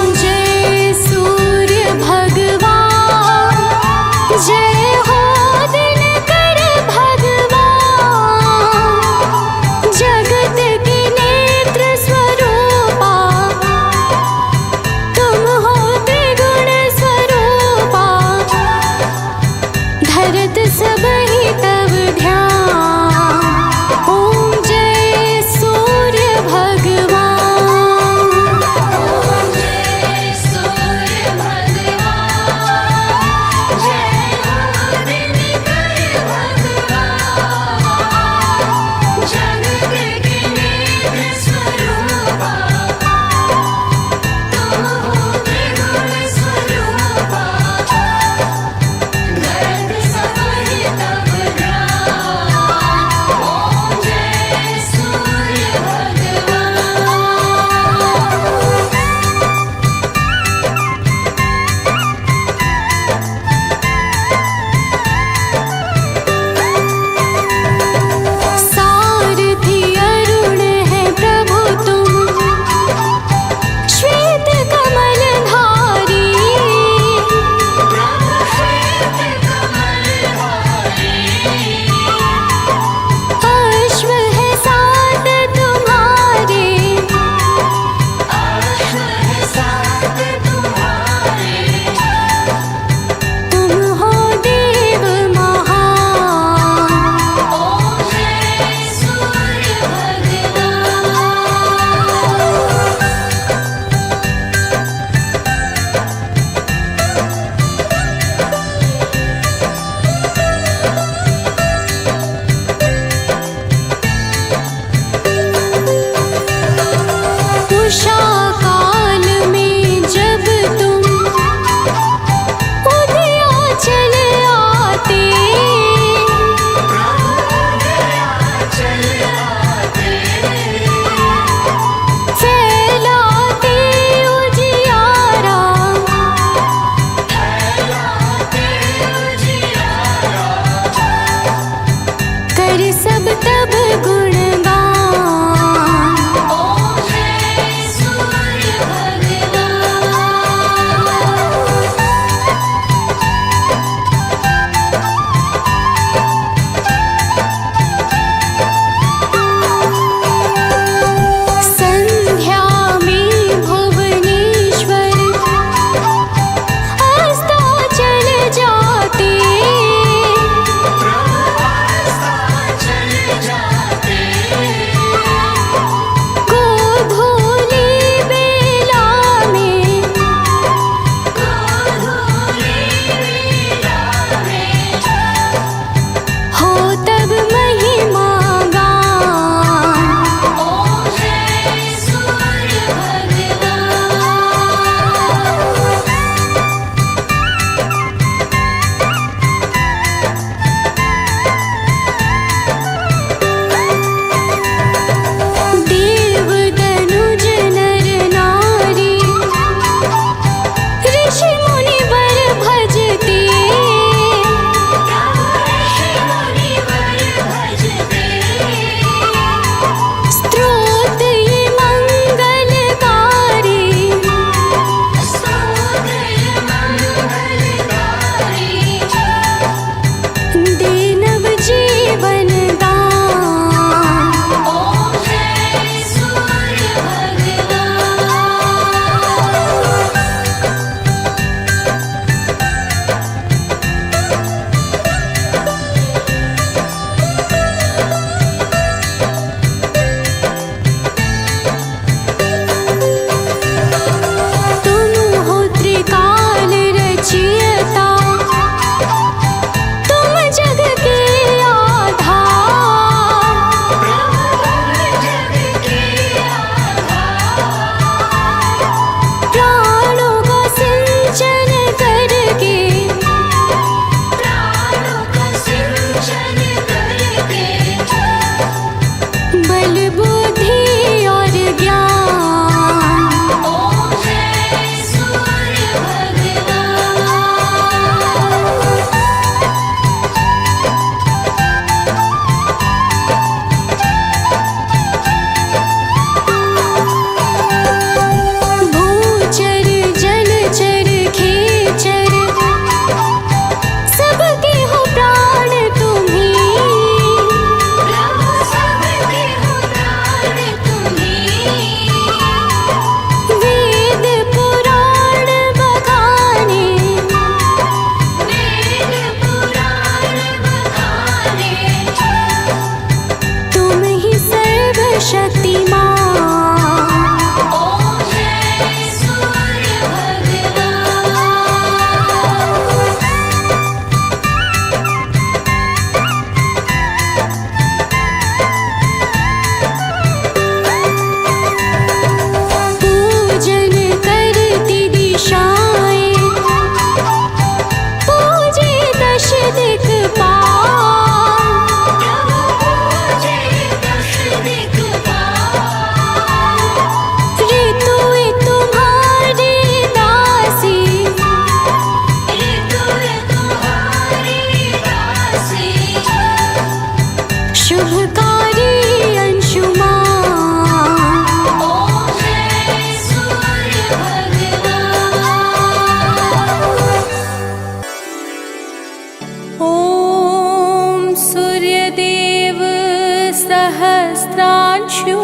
सहस्रांशु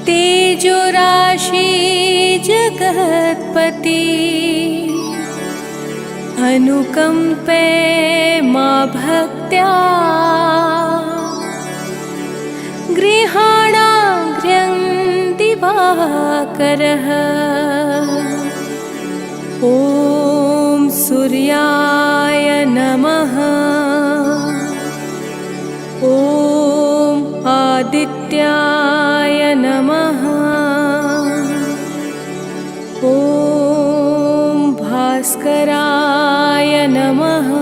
तेजो राशि जगत्पति अनुकंपे मा भक्त्या गृहाणाग्र्यं दिवाकरः ॐ सूर्याय नमः ॐ आदित्याय नमः ॐ भास्कराय नमः